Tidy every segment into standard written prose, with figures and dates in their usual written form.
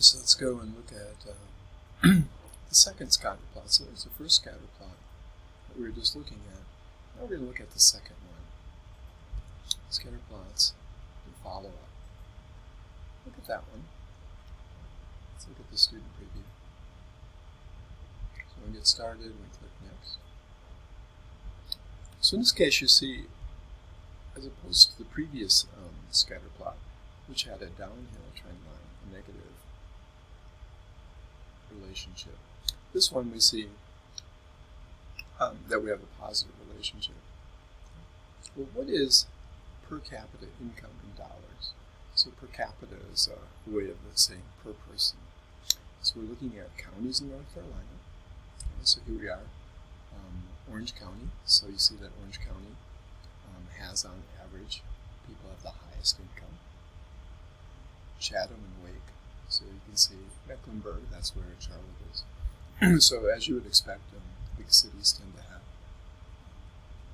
So let's go and look at the second scatter plot. So there's the first scatter plot that we were just looking at. Now we're going to look at the second one. Scatter plots and follow up. Look at that one. Let's look at the student preview. So when we get started, we click next. So in this case, you see, as opposed to the previous scatter plot, which had a downhill trend line, a negative relationship, this one we see that we have a positive relationship. Well, what is per capita income in dollars? So per capita is a way of saying per person. So we're looking at counties in North Carolina. Okay, so here we are, Orange County. So you see that Orange County has, on average, people have the highest income. Chatham and Wake. So you can see Mecklenburg, that's where Charlotte is. So as you would expect, big cities tend to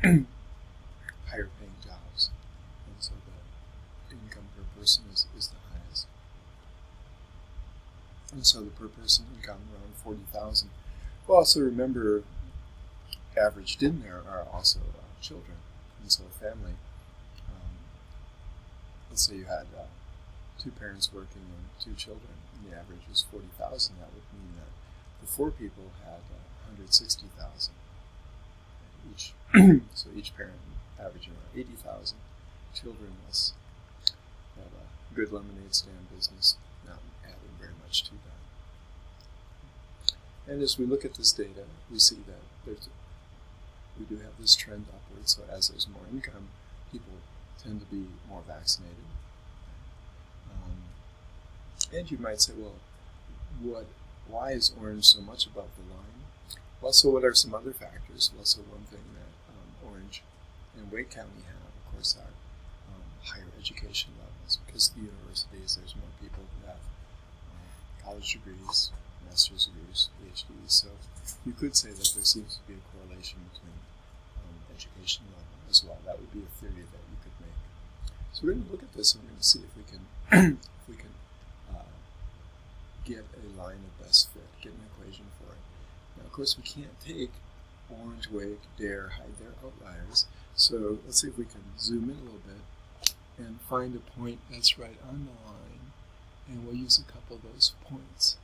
have higher paying jobs. And so the income per person is the highest. And so the per person income around 40,000. Well, also remember, averaged in there are also children. And so a family, let's say you had two parents working and two children, and the average was 40,000, that would mean that the four people had 160,000 each. So each parent averaging around 80,000. Children was have a good lemonade stand business, not adding very much to that. And as we look at this data, we see that we do have this trend upward. So as there's more income, people tend to be more vaccinated. And you might say, well, why is orange so much above the line? Well, so what are some other factors? Well, so one thing that Orange and Wake County have, of course, are higher education levels. Because of the universities, there's more people who have college degrees, master's degrees, PhDs. So you could say that there seems to be a correlation between education level as well. That would be a theory that you could make. So we're going to look at this and we're going to see if we can get a line of best fit, get an equation for it. Now, of course, we can't take Orange, Wake, Dare, hide their outliers. So let's see if we can zoom in a little bit and find a point that's right on the line, and we'll use a couple of those points.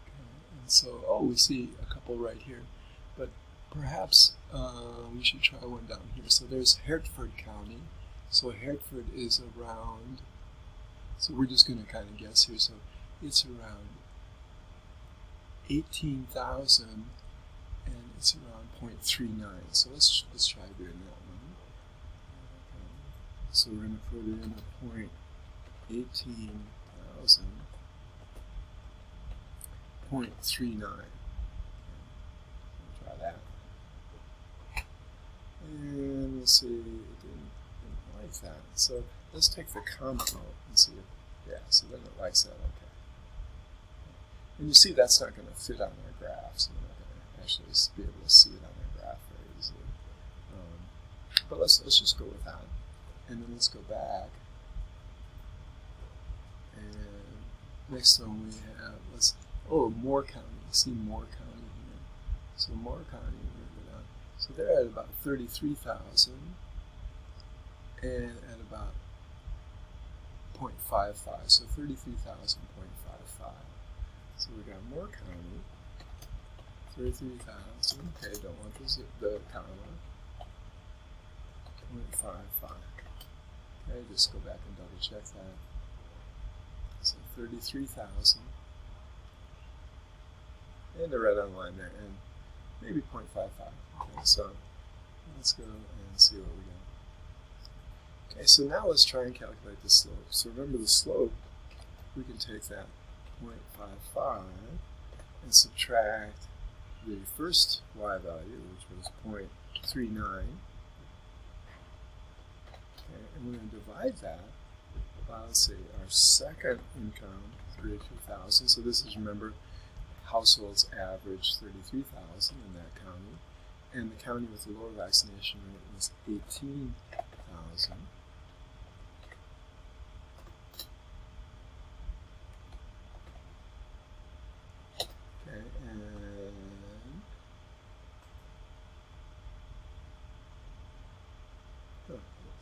Okay. And so, we see a couple right here, but perhaps we should try one down here. So there's Hertford County. So Hertford is around, so we're just going to kind of guess here. So it's around 18,000, and it's around 0.39. So let's try doing that one. Okay. So we're going to put in a point 18,000, 0.39. Try that. And we'll see, it didn't like that. So let's take the comma out and see if, yeah, so then it likes that, okay. And you see that's not going to fit on our graph, so we're not going to actually be able to see it on our graph very easily. But let's just go with that. And then let's go back. And next one we have, Moore County. See Moore County here. So Moore County, we're going to, so they're at about 33,000 and at about 0.55. So 33,000.55. So we got Moore County, 33,000. Okay, don't want the comma. 0.55. Okay, just go back and double check that. So 33,000. And the red on line there, and maybe 0.55. Okay, so let's go and see what we got. Okay, so now let's try and calculate the slope. So remember the slope, we can take that 0.55 and subtract the first y value, which was 0.39. Okay, and we're going to divide that by, let's see, our second income, 32,000. So this is, remember, households average 33,000 in that county, and the county with the lower vaccination rate was 18,000.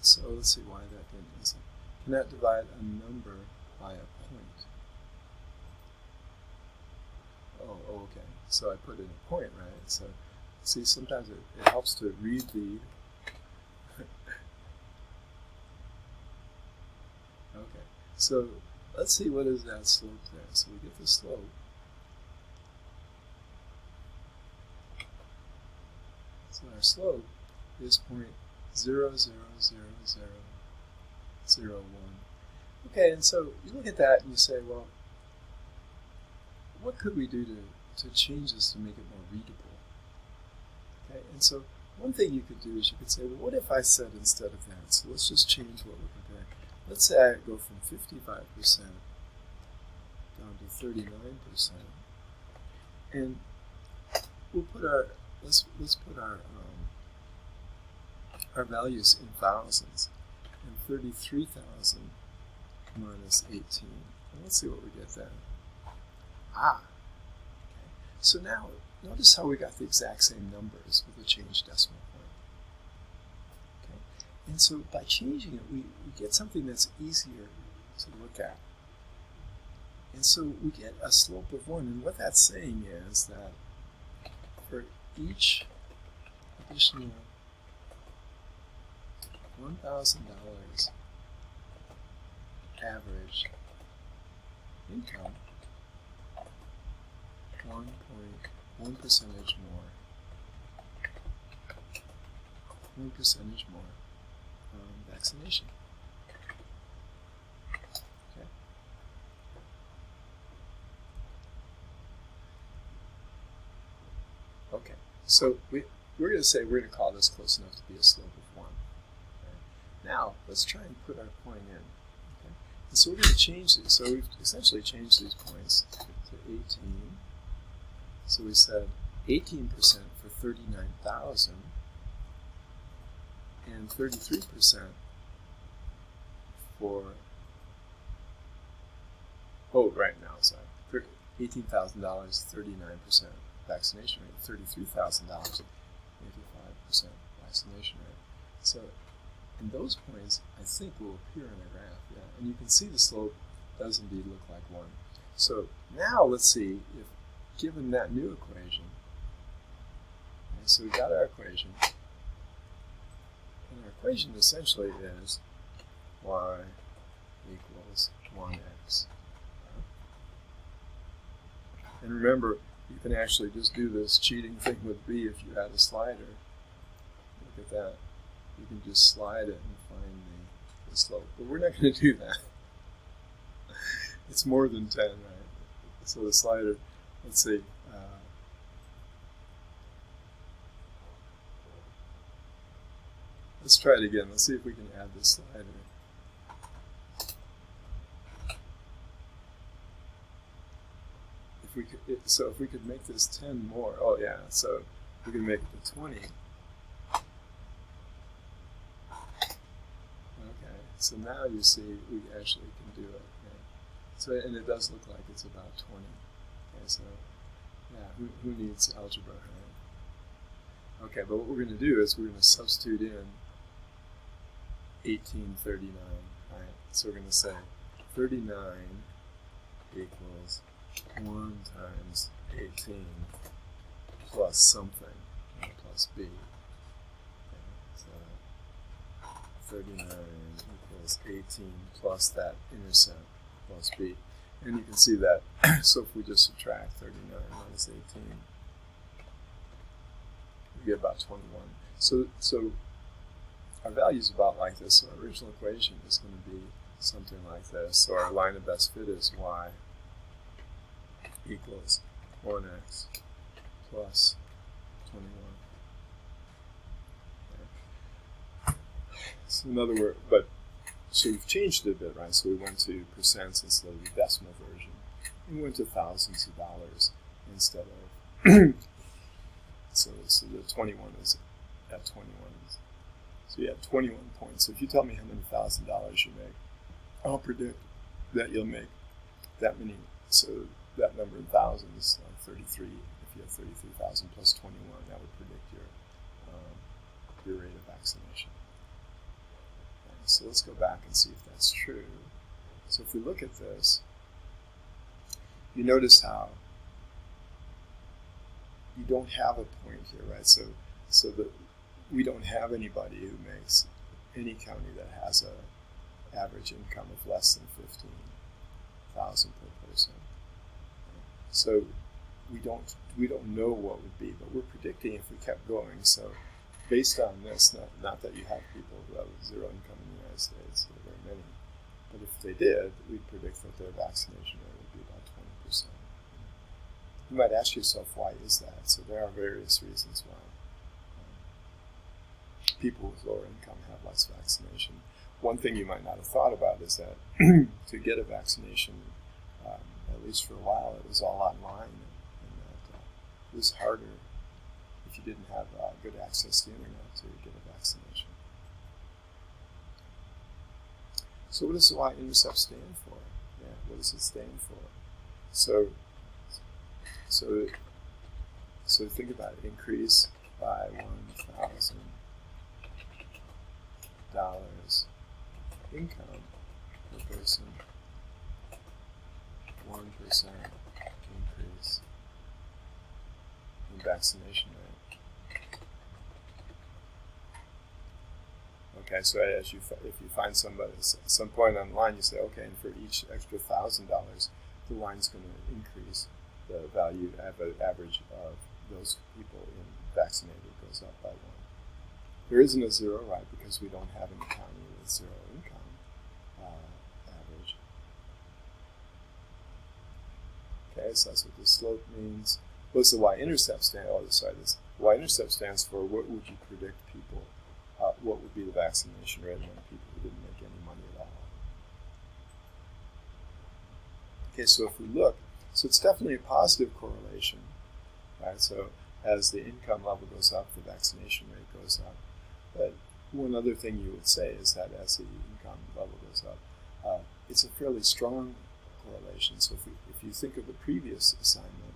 So let's see why that didn't listen. Cannot divide a number by a point. Oh, okay. So I put in a point, right? So see, sometimes it helps to read the. Okay. So let's see what is that slope there. So we get the slope. So our slope is 0.00001. Okay, and so you look at that and you say, well, what could we do to change this to make it more readable? Okay, and so one thing you could do is you could say, well, what if I said instead of that? So let's just change what we're comparing. Let's say I go from 55% down to 39%, and we'll put let's put our values in thousands, and 33,000 minus 18. And let's see what we get then. Okay. So now, notice how we got the exact same numbers with a changed decimal point. Okay. And so by changing it, we get something that's easier to look at. And so we get a slope of 1. And what that's saying is that for each additional $1,000 average income, 1 percentage more vaccination. Okay. Okay. So we're going to say we're going to call this close enough to be a slope of 1. Okay. Now let's try and put our point in. Okay. And so we're going to change these. So we've essentially changed these points to 18. So we said 18% for 39,000 and 33% for, $18,000, 39% vaccination rate, $33,000, 85% vaccination rate. So, and those points, I think, will appear in the graph, yeah. And you can see the slope does indeed look like 1. So now let's see if, given that new equation, okay, so we got our equation, and our equation essentially is y equals 1x. And remember, you can actually just do this cheating thing with b if you had a slider. Look at that. You can just slide it and find the slope. But we're not going to do that. It's more than 10, right? So the slider, let's see. Let's try it again. Let's see if we can add the slider. If we could, so if we could make this 10 more, oh yeah, so we can make it to 20. Okay, so now you see we actually can do it. Okay. So, and it does look like it's about 20. Okay, so yeah, who needs algebra, right? Okay, but what we're going to do is we're going to substitute in 1839, right? So we're going to say 39 equals 1 times 18 plus something, plus b. Okay, so 39 equals 18 plus that intercept plus b. And you can see that, so if we just subtract 39 minus 18, we get about 21. So our value is about like this. So our original equation is going to be something like this. So our line of best fit is y equals 1x plus 21. Okay. So in other words, so we've changed it a bit, right? So we went to percents instead of the decimal version. And we went to thousands of dollars instead of, so the 21 is at 21. So you have 21 points. So if you tell me how many $1,000 you make, I'll predict that you'll make that many. So that number in thousands, 33. If you have 33,000 plus 21, that would predict your rate of vaccination. So let's go back and see if that's true. So if we look at this, you notice how you don't have a point here, right? So we don't have anybody who makes any county that has a average income of less than 15,000 per person. So we don't know what would be, but we're predicting if we kept going. So based on this, not that you have people who have zero income in the United States, there are very many, but if they did, we'd predict that their vaccination rate would be about 20%. You might ask yourself, why is that? So there are various reasons why people with lower income have less vaccination. One thing you might not have thought about is that to get a vaccination, at least for a while, it was all online, and that it was harder if you didn't have good access to the internet to get a vaccination. So what does the Y-intercept stand for? Yeah, what does it stand for? So think about it. Increase by $1,000 income per person, 1% increase in vaccination rate. Okay, so if you find somebody at some point online, you say, okay, and for each extra $1,000, the wine's going to increase the value average of those people in vaccinated goes up by 1. There isn't a zero, right? Because we don't have any county with zero income average. Okay, so that's what the slope means. What's the Y-intercept stand? Oh, sorry, this Y-intercept stands for what would you predict people? What would be the vaccination rate among people who didn't make any money at all? Okay, so if we look, so it's definitely a positive correlation, right? So as the income level goes up, the vaccination rate goes up. But one other thing you would say is that as the income level goes up, it's a fairly strong correlation. So if you think of the previous assignment,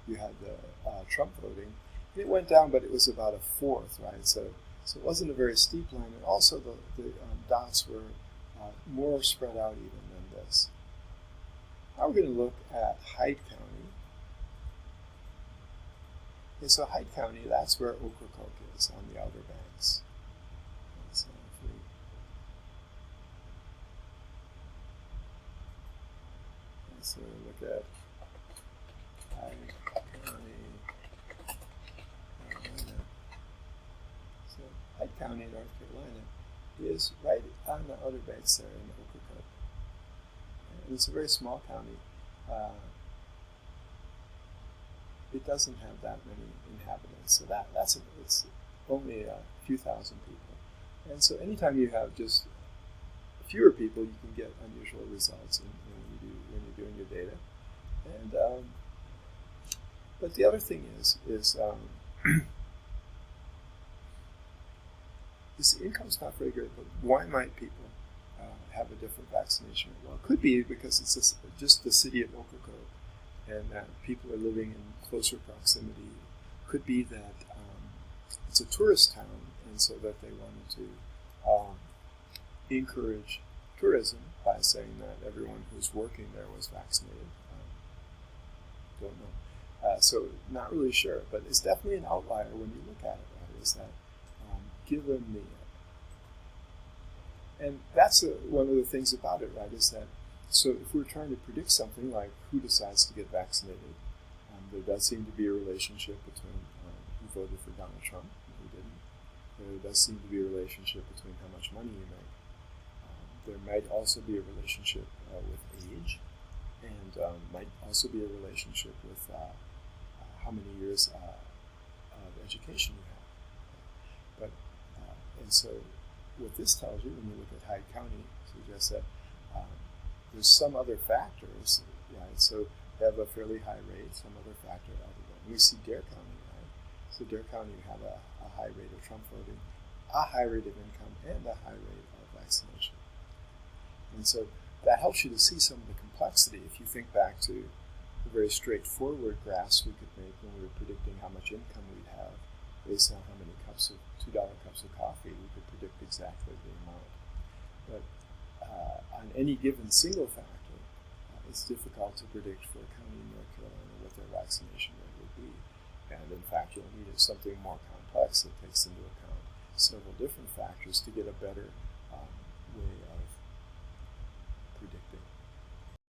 you had the Trump voting. It went down, but it was about a fourth, right? So it wasn't a very steep line, and also the dots were more spread out even than this. Now we're going to look at Hyde County. Okay, so Hyde County, that's where Ocracoke is, on the Outer Banks. So look at Hyde County, Carolina. So Hyde County, North Carolina, is right on the Outer Banks there in Ocracoke. And it's a very small county. It doesn't have that many inhabitants, so it's only a few thousand people. And so anytime you have just fewer people, you can get unusual results when you're doing your data. And but the other thing is the income's not very good. But why might people have a different vaccination rate? Well, it could be because it's just the city of Ocracoke, and that people are living in closer proximity. Could be that it's a tourist town, and so that they wanted to encourage tourism by saying that everyone who's working there was vaccinated. Don't know. So not really sure, but it's definitely an outlier when you look at it, right? Is that given the... And that's one of the things about it, right, is that so if we're trying to predict something like who decides to get vaccinated, there does seem to be a relationship between who voted for Donald Trump and who didn't. There does seem to be a relationship between how much money you make. There might also be a relationship with age, and might also be a relationship with how many years of education you have. But and so what this tells you when you look at Hyde County suggests that there's some other factors, right? So they have a fairly high rate, some other factor other than. We see Dare County, right? So Dare County, you have a high rate of Trump voting, a high rate of income, and a high rate of vaccination. And so that helps you to see some of the complexity. If you think back to the very straightforward graphs we could make when we were predicting how much income we'd have based on how many $2 cups of coffee, we could predict exactly the amount. But on any given single factor, it's difficult to predict for a county in North Carolina what their vaccination rate would be. And in fact, you'll need something more complex that takes into account several different factors to get a better